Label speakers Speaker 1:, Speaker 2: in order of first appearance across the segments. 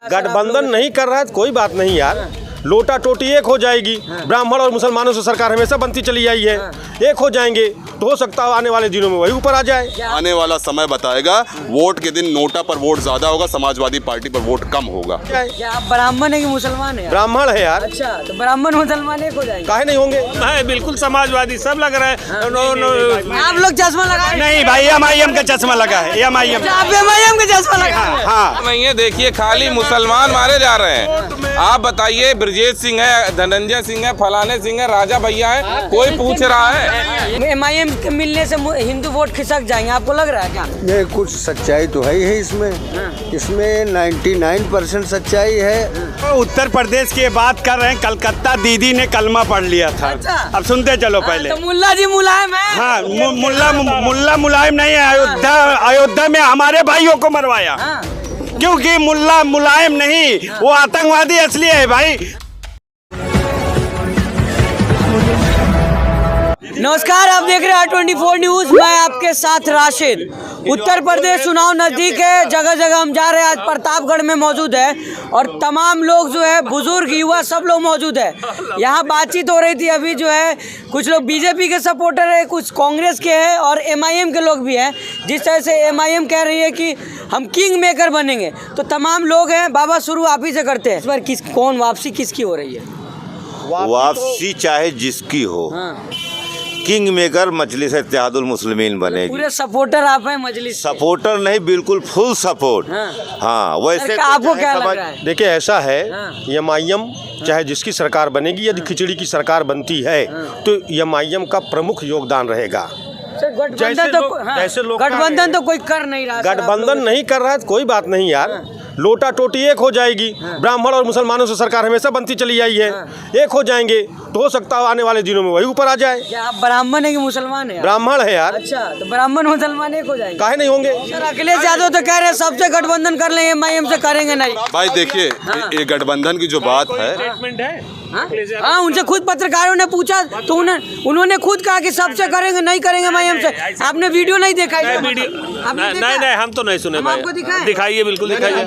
Speaker 1: गठबंधन नहीं कर रहा है तो कोई बात नहीं यार, लोटा टोटी एक हो जाएगी। ब्राह्मण और मुसलमानों से सरकार हमेशा बनती चली आई है, एक हो जाएंगे तो हो सकता है आने वाले दिनों में वही ऊपर आ जाए।
Speaker 2: आने वाला समय बताएगा। वोट के दिन नोटा पर वोट ज्यादा होगा, समाजवादी पार्टी पर वोट कम होगा।
Speaker 3: क्या आप ब्राह्मण है कि मुसलमान है?
Speaker 1: ब्राह्मण है यार।
Speaker 3: अच्छा, तो ब्राह्मण मुसलमान एक हो जाएंगे?
Speaker 1: काहे नहीं होंगे?
Speaker 4: है बिल्कुल समाजवादी सब लग रहा है।
Speaker 3: आप लोग चश्मा लगाए?
Speaker 4: नहीं भाई, MIM का चश्मा लगा है। MIM
Speaker 3: आप MIM का चश्मा लगाए?
Speaker 4: हाँ
Speaker 5: नहीं है, देखिए खाली मुसलमान मारे जा रहे हैं। आप बताइए, ब्रजेश सिंह है, धनंजय सिंह है, फलाने सिंह है, राजा भैया है, कोई पूछ रहा है?
Speaker 3: MIM के मिलने से हिंदू वोट खिसक जाएंगे, आपको लग रहा है क्या?
Speaker 6: ये कुछ सच्चाई तो है ही है इसमें 99% सच्चाई है।
Speaker 4: उत्तर प्रदेश की बात कर रहे हैं। कलकत्ता दीदी ने कलमा पढ़ लिया था।
Speaker 3: अच्छा।
Speaker 4: अब सुनते चलो पहले।
Speaker 3: तो मुल्ला जी मुलायम है?
Speaker 4: हाँ, मुल्ला मुलायम नहीं है। अयोध्या में हमारे भाइयों को मरवाया, क्योंकि मुल्ला मुलायम नहीं, वो आतंकवादी असली है भाई।
Speaker 3: नमस्कार, आप देख रहे हैं 24 न्यूज। मैं आपके साथ राशिद। उत्तर प्रदेश चुनाव नजदीक है, जगह जगह हम जा रहे हैं। आज प्रतापगढ़ में मौजूद है और तमाम लोग जो है, बुजुर्ग युवा सब लोग मौजूद है। यहाँ बातचीत हो रही थी अभी जो है, कुछ लोग बीजेपी के सपोर्टर है, कुछ कांग्रेस के हैं और MIM के लोग भी हैं। जिस तरह से MIM कह रही है कि हम किंग मेकर बनेंगे, तो तमाम लोग हैं। बाबा, शुरू आप ही से करते हैं। इस बार कौन वापसी किसकी हो रही है?
Speaker 7: वापसी चाहे जिसकी हो, किंग मेकर मजलिस इत्तेहादुल मुस्लिमीन बनेगी।
Speaker 3: पूरे सपोर्टर आप हैं मजलिस के?
Speaker 7: सपोर्टर नहीं, बिल्कुल फुल सपोर्ट। हाँ, वैसे
Speaker 3: आपको क्या लग रहा है?
Speaker 1: देखिए ऐसा है, MIM चाहे जिसकी सरकार बनेगी, यदि खिचड़ी की सरकार बनती है तो MIM का प्रमुख योगदान रहेगा।
Speaker 3: गठबंधन तो कोई कर नहीं रहा।
Speaker 1: गठबंधन नहीं कर रहा है तो कोई बात नहीं यार, लोटा टोटी एक हो जाएगी। ब्राह्मण और मुसलमानों से सरकार हमेशा बनती चली आई है, एक हो जाएंगे तो हो सकता है आने वाले दिनों में वही ऊपर आ जाए।
Speaker 3: क्या आप ब्राह्मण है कि मुसलमान है?
Speaker 1: ब्राह्मण है यार।
Speaker 3: अच्छा, तो ब्राह्मण मुसलमान एक हो जाएंगे?
Speaker 1: काहे नहीं होंगे?
Speaker 3: सर, अखिलेश यादव तो कह रहे हैं सबसे गठबंधन कर लेंगे, MIM से करेंगे नहीं।
Speaker 2: भाई देखिए, ये गठबंधन की जो बात है,
Speaker 3: हाँ, उनसे खुद पत्रकारों ने पूछा तो उन्होंने खुद कहा कि सबसे करेंगे, नहीं करेंगे MIM से। आपने वीडियो नहीं देखा?
Speaker 4: नहीं, हम तो नहीं सुने भाई। दिखाइए, बिल्कुल दिखाइए।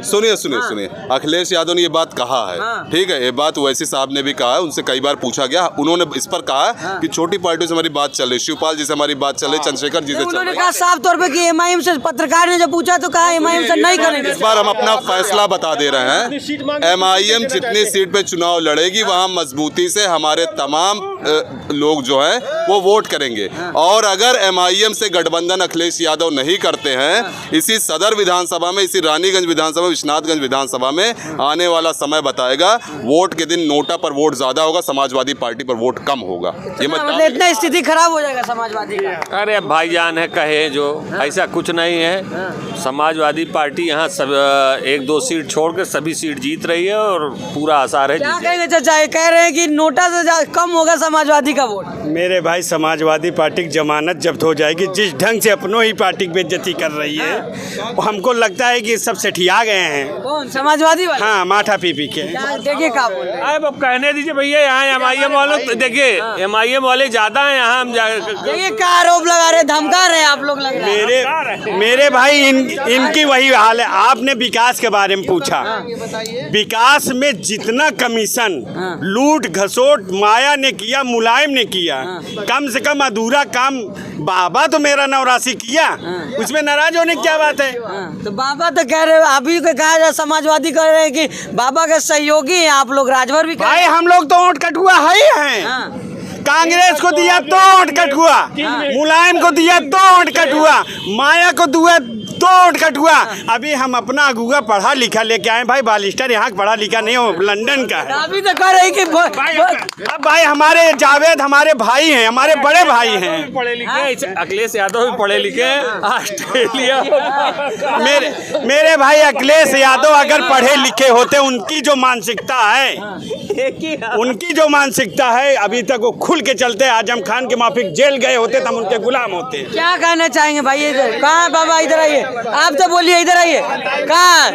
Speaker 2: सुनिए। अखिलेश यादव ने ये बात कहा है, ठीक है। ये बात वैसी साहब ने भी कहा है, उनसे कई बार पूछा गया। उन्होंने इस पर कहा कि छोटी पार्टियों से हमारी बात चल रही, शिवपाल जी से हमारी बात चल रही, चंद्रशेखर जी से चल रही।
Speaker 3: उन्होंने कहा साफ तौर पे कि MIM से, पत्रकार ने जब पूछा तो कहा MIM से नहीं करेंगे।
Speaker 2: इस बार हम अपना फैसला बता दे रहे हैं। MIM जितनी सीट पे चुनाव लड़ेगी, वहां मजबूती से हमारे तमाम लोग जो हैं वो वोट करेंगे। और अगर MIM से गठबंधन अखिलेश यादव नहीं करते हैं, इसी सदर विधानसभा में, इसी रानीगंज विधानसभा, विश्वनाथगंज विधानसभा में आने वाला समय बताएगा। वोट के दिन नोटा पर वोट ज्यादा होगा, समाजवादी पार्टी पर वोट कम होगा। ये
Speaker 3: मतलब इतना स्थिति खराब हो जाएगा समाजवादी का?
Speaker 4: अरे भाईजान है, कहे जो ऐसा कुछ नहीं है। समाजवादी पार्टी यहाँ सब 1-2 सीट छोड़ के सभी सीट जीत रही है और पूरा आसार है।
Speaker 3: क्या कहेंगे चाचा? कह रहे हैं कि नोटा से कम होगा समाजवादी का वोट।
Speaker 4: मेरे भाई, समाजवादी पार्टी की जमानत जब्त हो जाएगी। जिस ढंग से अपनों ही पार्टी की बेइज्जती कर रही है, हमको लगता है कि सब सेठिया गए हैं।
Speaker 3: कौन? समाजवादी वाले?
Speaker 4: हाँ, माठा पी के।
Speaker 3: देखिए क्या बोल रहे हैं।
Speaker 4: अब कहने दीजिए भैया, यहाँ MIM वाले, देखिए MIM वाले ज्यादा हैं यहाँ। हम
Speaker 3: देखिए क्या आरोप लगा रहे, धमका रहे आप लोग, लग रहा है।
Speaker 4: मेरे भाई, इनकी वही हाल है। आपने विकास के बारे में पूछा। विकास में जितना कमीशन, लूट घसोट माया ने किया, मुलायम ने किया, कम से कम अधूरा काम बाबा तो मेरा 89 किया, उसमें नाराज होने की क्या बात है?
Speaker 3: तो बाबा तो कह रहे, अभी को कहा जाए समाजवादी कह रहे हैं कि बाबा के सहयोगी हैं आप लोग। राजभर भी
Speaker 4: भाई, हम लोग तो ओट कटुआ है ही हैं। कांग्रेस को दिया तो ओट कटुआ, मुलायम को दिया तो ओट कटुआ, माया को दिया तो ओट कटुआ। अभी हम अपना अगुआ पढ़ा लिखा लेके आए भाई। बालिस्टर यहाँ पढ़ा लिखा नहीं हो, लंदन का है।
Speaker 3: अभी तो कह रहे कि
Speaker 4: अब भाई, हमारे जावेद हमारे भाई हैं, हमारे बड़े भाई हैं।
Speaker 5: पढ़े लिखे, अखिलेश यादव भी पढ़े लिखे, ऑस्ट्रेलिया।
Speaker 4: मेरे भाई, अखिलेश यादव अगर पढ़े लिखे होते, उनकी जो मानसिकता है, अभी तक वो खुल के चलते। आजम खान के माफिक जेल गए होते तो हम उनके गुलाम होते।
Speaker 3: क्या कहना चाहेंगे भाई? इधर कहाँ बाबा, इधर आइए। आप तो बोलिए, इधर आइए। कहाँ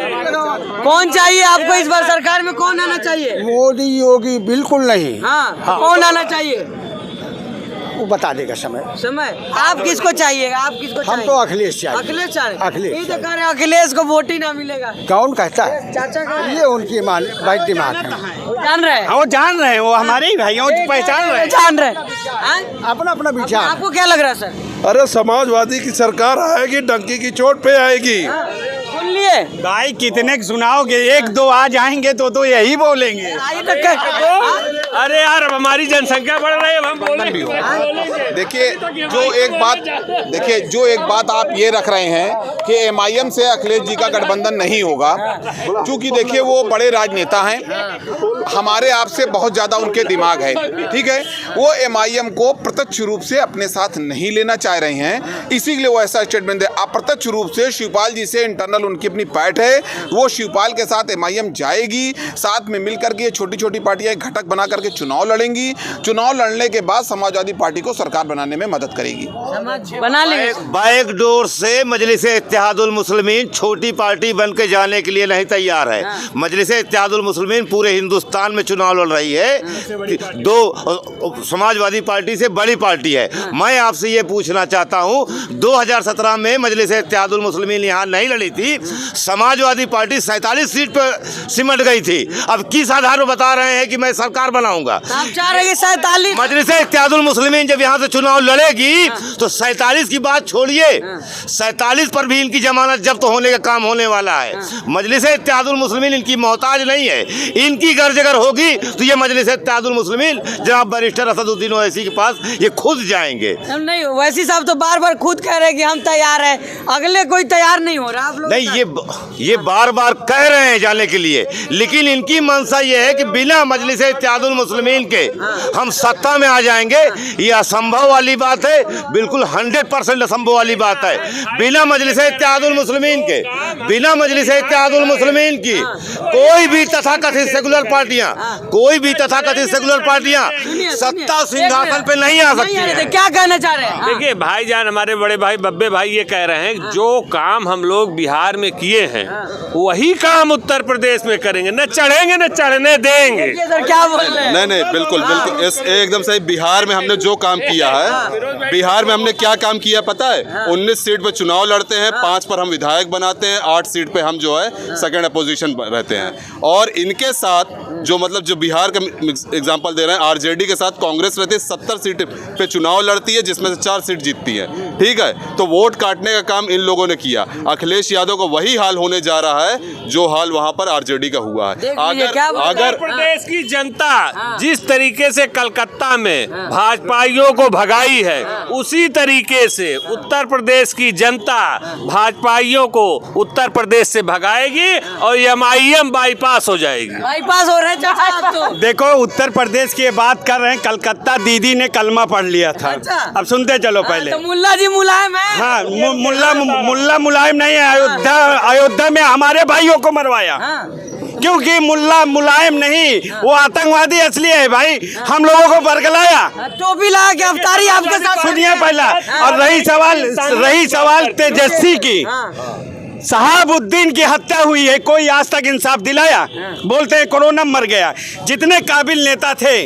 Speaker 3: कौन चाहिए आपको इस बार सरकार में? कौन आना चाहिए?
Speaker 6: मोदी योगी बिल्कुल नहीं।
Speaker 3: हाँ, कौन आना चाहिए?
Speaker 6: वो बता देगा समय।
Speaker 3: आप किसको चाहिएगा? आप किसको
Speaker 6: हम
Speaker 3: चाहिए?
Speaker 6: तो अखिलेश चाहिए।
Speaker 3: अखिलेश चाहिए।
Speaker 6: अखिलेश
Speaker 3: ये तो कह रहे हैं अखिलेश को वोट ही ना मिलेगा।
Speaker 6: कौन कहता है?
Speaker 3: चाचा का
Speaker 6: ये उनकी भाई दिमाग है।
Speaker 3: वो जान रहे हैं।
Speaker 4: वो जान रहे हैं, वो हमारे ही भाई हैं, वो पहचान रहे हैं।
Speaker 3: जान रहे हैं।
Speaker 6: अपना अपना विचार।
Speaker 3: आपको क्या लग रहा है सर?
Speaker 8: अरे समाजवादी की सरकार आएगी, डंकी की चोट पे आएगी।
Speaker 3: सुन लिए
Speaker 4: भाई कितने सुनाओगे, एक दो आ जाएंगे तो यही बोलेंगे।
Speaker 1: अरे यार अब हमारी जनसंख्या बढ़ रही है, हम बोलेंगे।
Speaker 9: देखिए जो एक बात आप ये रख रहे हैं कि एमआईएम से अखिलेश जी का गठबंधन नहीं होगा, क्योंकि देखिए वो बड़े राजनेता हैं, हमारे आपसे बहुत ज़्यादा उनके दिमाग है, ठीक है। वो एमआईएम को प्रत्यक्ष रूप से अपने साथ नहीं लेना चाह रहे हैं, इसीलिए वो ऐसा स्टेटमेंट दे। अप्रत्यक्ष रूप से शिवपाल जी से इंटरनल उनकी अपनी पैठ है, वो शिवपाल के साथ एमआईएम जाएगी, साथ में मिलकर के छोटी छोटी पार्टियां घटक बना करके चुनाव लड़ेंगी। चुनाव लड़ने के बाद समाजवादी पार्टी को सरकार बनाने में मदद करेगी।
Speaker 3: बना लेंगे।
Speaker 7: बैक डोर से मजलिस इत्तेहादुल मुस्लिमीन छोटी पार्टी बन के जाने के लिए नहीं तैयार है। मजलिस इत्तेहादुल मुस्लिमीन पूरे हिंदुस्तान में चुनाव लड़ रही है, दो समाजवादी पार्टी से बड़ी पार्टी है। मैं आपसे ये पूछना चाहता हूँ, 2017 में मजलिस इत्तेहादुल मुस्लिमीन यहाँ नहीं लड़ी थी, समाजवादी पार्टी 47 सीट पर सिमट गई थी। अब किस आधार पर बता रहे हैं कि मैं सरकार बनाऊंगा?
Speaker 3: आप चाह रहे हैं 47?
Speaker 7: मजलिस इत्तेहादुल मुस्लिमीन जब यहाँ से चुनाव लड़ेगी तो 47 की बात छोड़िए, 47 पर भी इनकी जमानत जब्त होने का काम होने वाला है। मजलिस इत्तेहादुल मुस्लिमीन इनकी मोहताज नहीं है, इनकी गर्ज अगर होगी तो ये मजलिस इत्तेहादुल मुस्लिमीन जनाब बैरिस्टर असदुद्दीन ओवैसी के पास ये खुद जाएंगे।
Speaker 3: नहीं, ओवैसी साहब तो बार बार खुद कह रहे हैं कि हम तैयार हैं, अगले कोई तैयार नहीं हो रहा। आप लोग
Speaker 7: नहीं, ये बार बार कह रहे हैं जाने के लिए, लेकिन इनकी मंशा ये है कि बिना मजलिस इत्तेहादुल मुस्लिमीन के हम सत्ता में आ जाएंगे। ये असंभव वाली बात है, बिल्कुल 100% असंभव वाली बात है। बिना मजलिस इत्तेहादुल मुस्लिमीन के, बिना मजलिस इत्तेहादुल मुस्लिमीन की कोई भी तथाकथित सेकुलर पार्टियां सत्ता सिंहासन पे नहीं आ सकती हैं।
Speaker 3: क्या कहना चाह रहे हैं?
Speaker 1: देखिए भाईजान, हमारे बड़े भाई बब्बे भाई ये कह रहे हैं जो काम हम लोग बिहार में किए हैं वही काम उत्तर प्रदेश में करेंगे, न चढ़ेंगे न चढ़ने देंगे।
Speaker 3: सर क्या बोल रहे हैं?
Speaker 2: नहीं बिल्कुल एकदम सही। बिहार में हमने जो काम किया है, बिहार में हमने क्या काम किया पता है? 19 सीट पे चुनाव लड़ते हैं, 5 पर हम विधायक बनाते हैं, 8 सीट पे हम जो है सेकंड अपोजिशन रहते हैं। और इनके साथ जो बिहार का एग्जांपल दे रहे हैं, आरजेडी के साथ कांग्रेस रहती है, 70 सीट पे चुनाव लड़ती है, जिसमें से 4 सीट जीतती है, ठीक है। तो वोट काटने का काम इन लोगों ने किया। अखिलेश यादव को वही हाल होने जा रहा है जो हाल वहां पर आरजेडी का हुआ है।
Speaker 1: अगर प्रदेश की जनता जिस तरीके से कलकत्ता में भाजपाइयों को भगाई है, उसी तरीके से उत्तर प्रदेश की जनता भाजपाइयों को उत्तर प्रदेश से भगाएगी और एमआईएम बाईपास हो जाएगी।
Speaker 3: बाईपास हो रहे हैं चाचा तो।
Speaker 4: देखो, उत्तर प्रदेश की बात कर रहे हैं, कलकत्ता दीदी ने कलमा पढ़ लिया था।
Speaker 3: अच्छा।
Speaker 4: अब सुनते चलो पहले।
Speaker 3: तो मुल्ला जी मुलायम है।
Speaker 4: हाँ, मुल्ला मुलायम नहीं है। अयोध्या में हमारे भाइयों को मरवाया, क्योंकि मुल्ला मुलायम नहीं, वो आतंकवादी असली है भाई। हम लोगों को बरगलाया,
Speaker 3: टोपी लगा के अवतारी आपके साथ।
Speaker 4: सुनिए पहला। और रही सवाल तेजस्वी की, शहाबुद्दीन की हत्या हुई है, कोई आज तक इंसाफ दिलाया? बोलते हैं कोरोना मर गया। जितने काबिल नेता थे,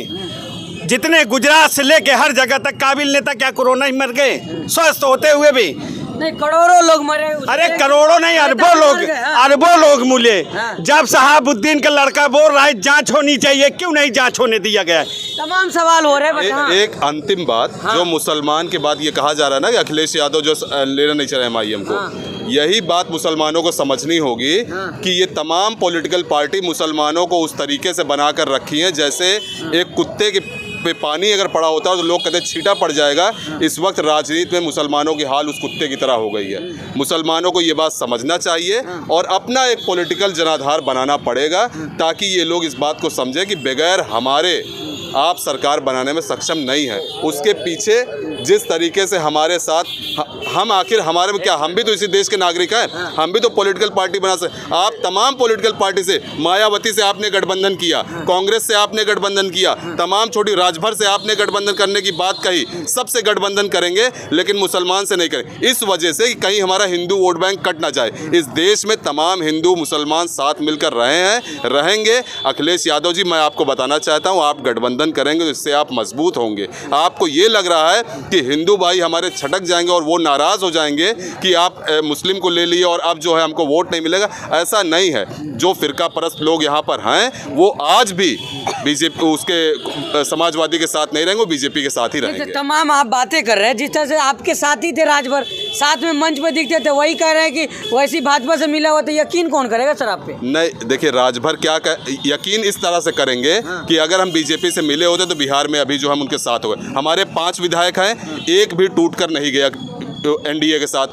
Speaker 4: जितने गुजरात से लेके हर जगह तक काबिल नेता, क्या कोरोना ही मर गए स्वस्थ होते हुए भी?
Speaker 3: नहीं, करोड़ों लोग मरे।
Speaker 4: अरे करोड़ों नहीं, अरबों लोग मूल्य। जब शहाबुद्दीन का लड़का बोल रहा है जांच होनी चाहिए, क्यों नहीं जांच होने दिया गया?
Speaker 3: तमाम सवाल हो रहे हैं।
Speaker 2: एक अंतिम बात, जो मुसलमान के बाद ये कहा जा रहा है ना कि अखिलेश यादव जो लेना नहीं चाह रहे एमआईएम को, यही बात मुसलमानों को समझनी होगी कि ये तमाम पॉलिटिकल पार्टी मुसलमानों को उस तरीके से बना कर रखी है जैसे एक कुत्ते के पे पानी अगर पड़ा होता है तो लोग कहते छींटा पड़ जाएगा। इस वक्त राजनीति में मुसलमानों की हाल उस कुत्ते की तरह हो गई है। मुसलमानों को ये बात समझना चाहिए और अपना एक पॉलिटिकल जनाधार बनाना पड़ेगा, ताकि ये लोग इस बात को समझें कि बगैर हमारे आप सरकार बनाने में सक्षम नहीं है। उसके पीछे जिस तरीके से हमारे साथ हम आखिर हमारे में क्या, हम भी तो इसी देश के नागरिक हैं, हम भी तो पॉलिटिकल पार्टी बना सकते। आप तमाम पॉलिटिकल पार्टी से, मायावती से आपने गठबंधन किया, कांग्रेस से आपने गठबंधन किया, तमाम छोटी राजभर से आपने गठबंधन करने की बात कही, सबसे गठबंधन करेंगे लेकिन मुसलमान से नहीं करेंगे, इस वजह से कि कहीं हमारा हिंदू वोट बैंक कट ना जाए। इस देश में तमाम हिंदू मुसलमान साथ मिलकर रहे हैं, रहेंगे। अखिलेश यादव जी, मैं आपको बताना चाहता हूं, आप गठबंधन करेंगे तो इससे आप मजबूत होंगे। आपको ये लग रहा है कि हिंदू भाई हमारे छटक जाएंगे और वो नाराज हो जाएंगे कि आप मुस्लिम को ले लिए और अब जो है हमको वोट नहीं मिलेगा, ऐसा नहीं है। जो फिरका परस्त लोग यहाँ पर हैं वो आज भी बीजेपी उसके समाजवादी के साथ नहीं रहेंगे, वो बीजेपी के साथ ही रहेंगे।
Speaker 3: तमाम आप बातें कर रहे हैं, जिस तरह से आपके साथ ही थे राजभर, साथ में मंच पे दिखते थे, वही कह रहे हैं कि वैसी भाजपा से मिला हुआ, तो यकीन कौन करेगा सर आप पे?
Speaker 2: नहीं, देखिए राजभर क्या यकीन इस तरह से करेंगे कि अगर हम बीजेपी से मिले होते तो बिहार में अभी जो हम उनके साथ हुए। हमारे 5 विधायक हैं, एक भी टूट कर नहीं गया एनडीए के साथ।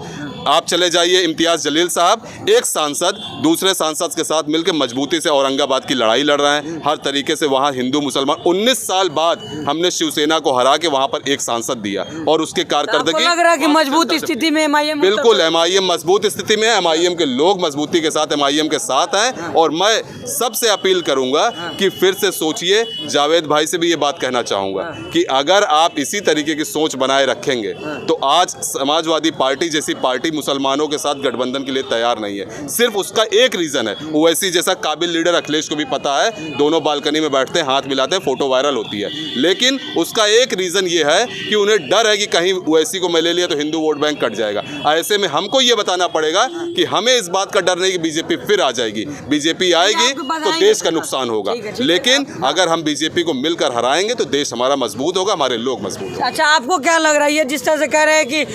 Speaker 2: आप चले जाइए, इम्तियाज़ जलील साहब एक सांसद दूसरे सांसद के साथ मिलकर मजबूती से औरंगाबाद की लड़ाई लड़ रहे हैं। हर तरीके से वहाँ हिंदू मुसलमान, 19 साल बाद हमने शिवसेना को हरा के वहाँ पर एक सांसद दिया और उसके कारकर्दगी
Speaker 3: लग रहा है कि मजबूत स्थिति में एमआईएम।
Speaker 2: बिल्कुल, एमआईएम मजबूत स्थिति में है, एमआईएम के लोग मजबूती के साथ एमआईएम के साथ हैं। और मैं सबसे अपील करूंगा कि फिर से सोचिए, जावेद भाई से भी ये बात कहना चाहूँगा कि अगर आप इसी तरीके की सोच बनाए रखेंगे तो आज समाजवादी पार्टी जैसी पार्टी मुसलमानों के साथ गठबंधन के लिए तैयार नहीं है। सिर्फ उसका एक रीज़न है, ओवैसी जैसा काबिल लीडर अखिलेश को भी पता है, दोनों बालकनी में बैठते हैं, हाथ मिलाते हैं, फोटो वायरल होती है, लेकिन उसका एक रीज़न ये है कि उन्हें डर है कि कहीं ओवैसी को मैं ले लिया तो हिंदू वोट बैंक कट जाएगा। ऐसे में हमको ये बताना पड़ेगा कि हमें इस बात का डर नहीं कि बीजेपी फिर आ जाएगी। बीजेपी आएगी तो देश का नुकसान होगा, लेकिन अगर हम बीजेपी को मिलकर हराएंगे तो देश हमारा मजबूत होगा, हमारे लोग मजबूत होंगे।
Speaker 3: अच्छा, आपको क्या लग रहा है, ये जिस तरह से कह रहे हैं कि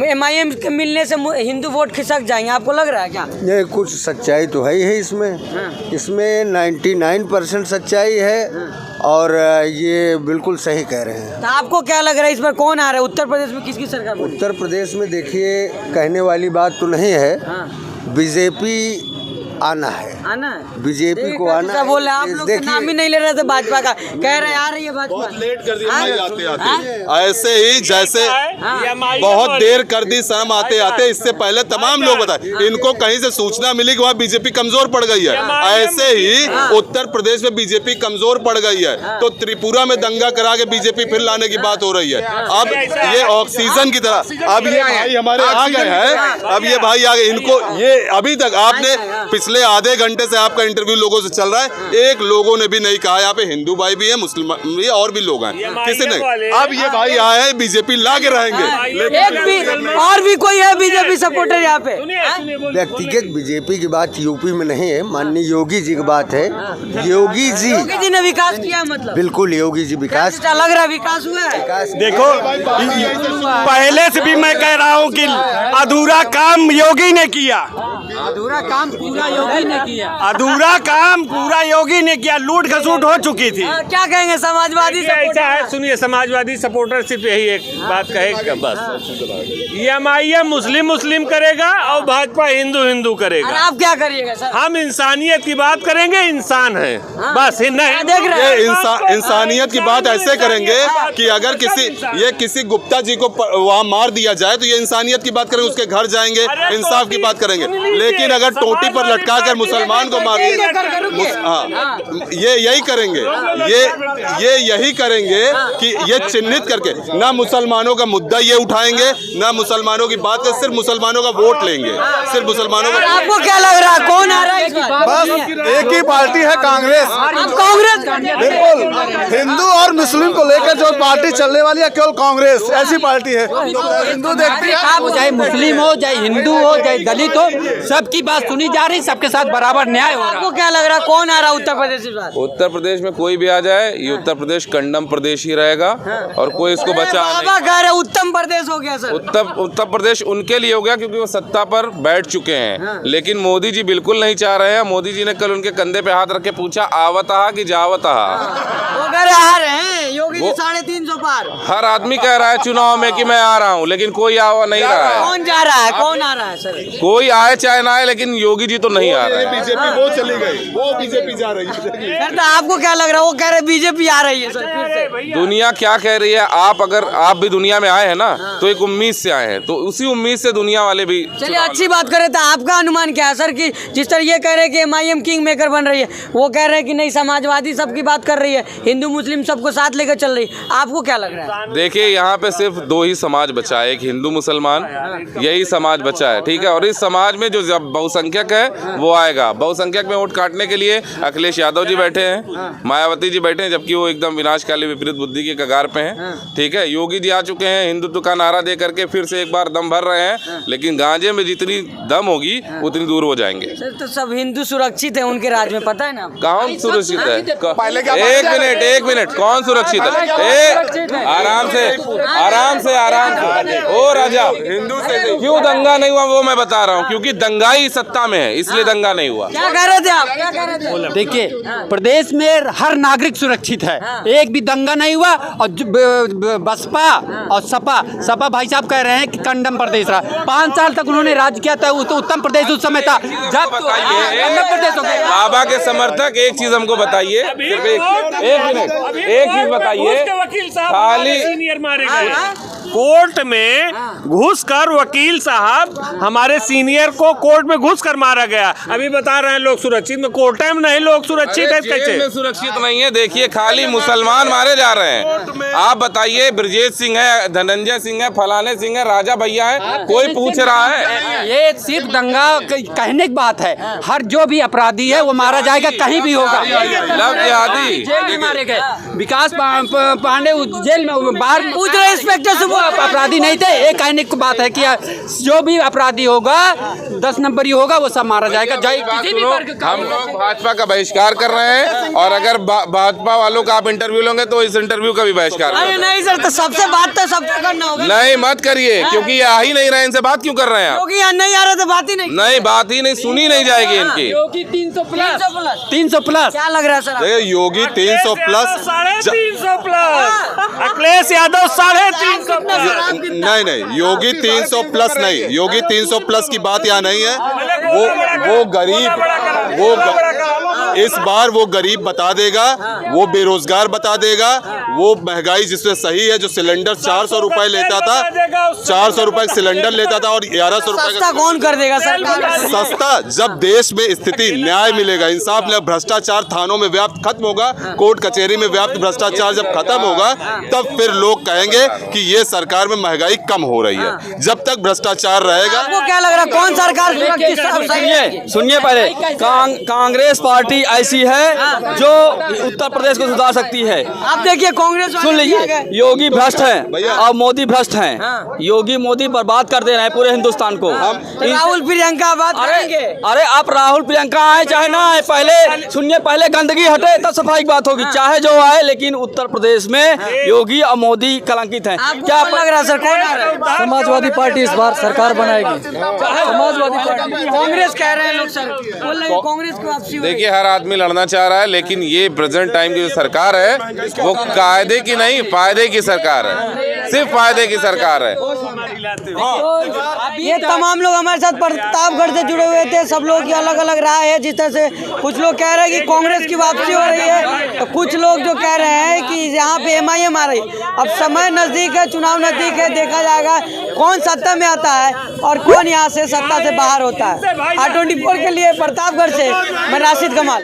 Speaker 3: एमआईएम के मिलने से हिंदू वोट खिसक जाएंगे, आपको लग रहा है क्या?
Speaker 6: ये कुछ सच्चाई तो है ही है इसमें। इसमें 99% सच्चाई है और ये बिल्कुल सही कह रहे हैं।
Speaker 3: तो आपको क्या लग रहा है इस पर कौन आ रहा है? उत्तर प्रदेश में किसकी सरकार?
Speaker 6: उत्तर प्रदेश में देखिए, कहने वाली बात तो नहीं है, बीजेपी आना है, बीजेपी को आना है।
Speaker 3: बोले आप लोग नाम ही नहीं ले रहे थे भाजपा का, कह रहे आ रही है भाजपा।
Speaker 2: बहुत लेट कर दी आते ऐसे ही जैसे बहुत देर कर दी शर्म आते आते। इससे पहले तमाम लोग बताए, इनको कहीं से सूचना मिली कि वहाँ बीजेपी कमजोर पड़ गई है। ऐसे ही उत्तर प्रदेश में बीजेपी कमजोर पड़ गई है तो त्रिपुरा में दंगा करा के बीजेपी फिर लाने की बात हो रही है। अब ये ऑक्सीजन की तरह, अब ये भाई हमारे आ गए हैं, अब ये भाई आ गए, इनको ये अभी तक आपने पिछले आधे घंटे से आपका इंटरव्यू लोगों से चल रहा है, एक लोगों ने भी नहीं कहा यहाँ पे हिंदू भाई भी है, मुसलमान भी और भी लोग हैं, किसी ने। अब ये भाई आए हैं, बीजेपी ला के रहेंगे।
Speaker 3: एक भी और भी कोई है बीजेपी सपोर्टर यहाँ पे?
Speaker 6: व्यक्तिगत बीजेपी की बात यूपी में नहीं है, माननीय योगी जी की बात है। योगी जी
Speaker 3: ने विकास किया, मतलब
Speaker 6: बिल्कुल योगी जी विकास,
Speaker 3: लग रहा है विकास हुआ है।
Speaker 4: देखो, पहले से भी मैं कह रहा हूँ कि अधूरा काम योगी ने किया,
Speaker 3: अधूरा काम पूरा योगी ने किया,
Speaker 4: अधूरा काम पूरा योगी ने किया। लूट खसूट हो चुकी थी।
Speaker 3: क्या कहेंगे समाजवादी
Speaker 1: ऐसा है, सुनिए, समाजवादी सपोर्टर सिर्फ यही एक बात कहेगा बस, एमआईएम मुस्लिम करेगा और भाजपा हिंदू करेगा।
Speaker 3: आप क्या करिएगा सर?
Speaker 1: हम इंसानियत की बात करेंगे, इंसान है बस। नहीं
Speaker 3: देख रहे
Speaker 2: ये इंसानियत की बात ऐसे करेंगे कि अगर किसी गुप्ता जी को वहाँ मार दिया जाए तो ये इंसानियत की बात करेंगे, उसके घर जाएंगे, इंसाफ की बात करेंगे। लेकिन अगर टोटी पर लटका कर मुसलमान को मार ये यही करेंगे, ये यही करेंगे कि ये चिन्हित करके ना मुसलमानों का मुद्दा ये उठाएंगे, ना मुसलमानों की बात कर, सिर्फ मुसलमानों का वोट लेंगे, सिर्फ मुसलमानों का।
Speaker 3: आपको क्या लग रहा है कौन आ रहा है?
Speaker 8: बस एक ही पार्टी है, कांग्रेस।
Speaker 3: कांग्रेस
Speaker 8: बिल्कुल, हिंदू और मुस्लिम को लेकर जो पार्टी चलने वाली है केवल कांग्रेस, ऐसी पार्टी है। हिंदू देखती है,
Speaker 10: चाहे मुस्लिम हो, चाहे हिंदू हो, चाहे दलित हो, सबकी बात सुनी जा रही, सबके साथ बराबर न्याय हो रहा है।
Speaker 3: आपको क्या लग रहा है कौन आ रहा है उत्तर प्रदेश में?
Speaker 5: उत्तर प्रदेश में कोई भी आ जाए, ये उत्तर प्रदेश कंडम प्रदेश ही रहेगा और कोई इसको बचा नहीं।
Speaker 3: कह रहे उत्तम प्रदेश हो गया सर।
Speaker 5: उत्तर प्रदेश उनके लिए हो गया क्योंकि वो सत्ता पर बैठ चुके हैं, लेकिन मोदी जी बिल्कुल नहीं चाह रहे हैं। मोदी जी ने कल उनके कंधे पे हाथ रख के पूछा, आवता कि जावता?
Speaker 3: वो कह रहे आ रहे हैं योगी योगी जी 350 पार।
Speaker 5: हर आदमी कह रहा है चुनाव में कि मैं आ रहा हूँ, लेकिन कोई आवा नहीं रहा है।
Speaker 3: कौन जा रहा है, कौन आ रहा है सर?
Speaker 5: कोई आए चाहे ना आए, लेकिन योगी जी तो नहीं आ रहे हैं।
Speaker 2: बीजेपी वो चली गई, वो बीजेपी जा रही है।
Speaker 3: सर तो आपको क्या लग रहा है, वो कह रहे बीजेपी आ रही है सर फिर से?
Speaker 5: दुनिया क्या कह रही है, अगर आप भी दुनिया में आए हैं ना, तो एक उम्मीद से आए हैं, तो उसी उम्मीद से दुनिया वाले भी।
Speaker 3: चलिए अच्छी बात करें तो आपका अनुमान क्या है सर कि जिस तरह ये कह रहे हैं कि MIM किंग मेकर बन रही है, वो कह रहे हैं कि नहीं समाजवादी सबकी बात कर रही है, हिंदू मुस्लिम सबको साथ लेकर चल रही है, आपको क्या लग रहा है?
Speaker 5: देखिए यहाँ पे सिर्फ 2 ही समाज बचा है, एक हिंदू मुसलमान, यही समाज बचा है, ठीक है। और इस समाज में जो बहुसंख्यक है वो आएगा। बहुसंख्यक में वोट काटने के लिए अखिलेश यादव जी बैठे हैं, मायावती जी बैठे हैं, जबकि वो एकदम विनाशकाली विपरीत बुद्धि के कगार पे हैं, ठीक है। योगी जी आ चुके हैं, हिंदुत्व का नारा दे करके फिर से एक बार दम भर रहे हैं, लेकिन गांजे में जितनी दम होगी उतनी दूर हो जाएंगे।
Speaker 3: सर तो सब हिंदू सुरक्षित है उनके राज में, पता है ना?
Speaker 5: कौन सुरक्षित है? एक मिनट कौन सुरक्षित है? आराम से ओ राजा, हिंदू से क्यों दंगा नहीं हुआ वो मैं बता रहा हूँ, क्योंकि दंगाई सत्ता में है, इसलिए दंगा नहीं हुआ।
Speaker 3: क्या कह रहे थे आप, क्या कह रहे थे?
Speaker 10: देखिए प्रदेश में हर नागरिक सुरक्षित है, एक भी दंगा नहीं हुआ। और बसपा और सपा भाई साहब कह रहे हैं कि कंडम प्रदेश रहा, 5 साल तक उन्होंने राज किया था, तो उत्तम प्रदेश उस समय था जब
Speaker 5: बाबा के समर्थक एक चीज हमको बताइए, सिर्फ एक मिनट, एक चीज बताइए, खाली
Speaker 1: कोर्ट में घुसकर वकील साहब हमारे सीनियर को कोर्ट में घुसकर मारा गया। अभी बता रहे हैं लोग सुरक्षित में, कोर्ट में नहीं लोग सुरक्षित है, कैसे
Speaker 5: में सुरक्षित नहीं है? देखिए खाली मुसलमान मारे जा रहे हैं। आप बताइए, ब्रजेश सिंह है, धनंजय सिंह है, फलाने सिंह है, राजा भैया है, कोई पूछ रहा है?
Speaker 10: ये सिर्फ दंगा कहने की बात है, हर जो भी अपराधी है वो मारा जाएगा, कहीं भी होगा।
Speaker 5: जेल
Speaker 10: में मारे गए, विकास पांडे जेल में बाहर
Speaker 3: पूछ रहे इंस्पेक्टर से,
Speaker 10: अपराधी नहीं थे। एक कहने की बात है कि जो भी अपराधी होगा 10 नंबर ही होगा, वो सब मारा जाएगा।
Speaker 5: हम लोग भाजपा का बहिष्कार कर रहे हैं, और अगर भाजपा वालों का आप इंटरव्यू लोगे तो इस इंटरव्यू का भी बहिष्कार।
Speaker 3: अरे नहीं सर, तो सबसे बात तो सबसे करना होगा।
Speaker 5: नहीं मत करिए, क्योंकि आ ही नहीं रहे, इनसे बात क्यों कर रहे हैं आप?
Speaker 3: क्योंकि यहाँ नहीं आ रहे तो बात ही नहीं,
Speaker 5: बात ही नहीं सुनी नहीं जाएगी इनकी।
Speaker 10: 300 प्लस
Speaker 3: क्या लग रहा है सर?
Speaker 2: देखिए योगी 300 प्लस,
Speaker 1: 350 प्लस, अखिलेश यादव 350।
Speaker 2: नहीं योगी 300 प्लस नहीं, योगी 300 प्लस की बात यहाँ नहीं है। वो गरीब, इस बार वो गरीब बता देगा, वो बेरोजगार बता देगा, वो महंगाई जिसमें सही है, जो सिलेंडर 400 रुपए लेता था, 400 रुपए सिलेंडर लेता था और 1100 रुपए
Speaker 3: सस्ता कौन कर देगा सर?
Speaker 2: सस्ता जब देश में स्थिति न्याय मिलेगा, इंसाफ मिलेगा, भ्रष्टाचार थानों में व्याप्त खत्म होगा, कोर्ट कचहरी में व्याप्त भ्रष्टाचार जब खत्म होगा, तब फिर लोग कहेंगे कि ये सरकार में महंगाई कम हो रही है। जब तक भ्रष्टाचार रहेगा।
Speaker 3: आपको क्या लग रहा है कौन सरकार?
Speaker 11: सुनिए पहले, कांग्रेस पार्टी ऐसी है जो उत्तर प्रदेश को सुधार सकती है।
Speaker 3: आप देखिए कांग्रेस,
Speaker 11: सुन लीजिए, योगी भ्रष्ट है और मोदी भ्रष्ट हैं। योगी मोदी बर्बाद कर दे रहे हैं पूरे हिंदुस्तान को।
Speaker 3: राहुल प्रियंका बात करेंगे?
Speaker 11: अरे आप राहुल प्रियंका आए चाहे ना आए, पहले सुनिए, पहले गंदगी हटे तब सफाई की बात होगी, चाहे जो आए, लेकिन उत्तर प्रदेश में योगी और मोदी कलंकित हैं।
Speaker 3: क्या लग रहा है सर, कौन आ रहा है?
Speaker 11: समाजवादी पार्टी इस बार सरकार बनाएगी।
Speaker 3: समाजवादी पार्टी, कांग्रेस कह रहे हैं लोग सर, बोल रहे हैं कांग्रेस की वापसी।
Speaker 5: देखिए हर आदमी लड़ना चाह रहा है, लेकिन ये प्रेजेंट टाइम की जो सरकार है वो कायदे की नहीं, फायदे की सरकार है, सिर्फ फायदे की सरकार है।
Speaker 3: ये तमाम लोग हमारे साथ प्रतापगढ़ से जुड़े हुए थे, सब लोग की अलग अलग राय है। जिस तरह से कुछ लोग कह रहे हैं कि कांग्रेस की वापसी हो रही है, तो कुछ लोग जो कह रहे हैं कि यहाँ पे MIM आ रही। अब समय नजदीक है, चुनाव नजदीक है, देखा जाएगा कौन सत्ता में आता है और कौन यहाँ से सत्ता से बाहर होता है। R24 के लिए प्रतापगढ़ से मैं राशिद कमाल।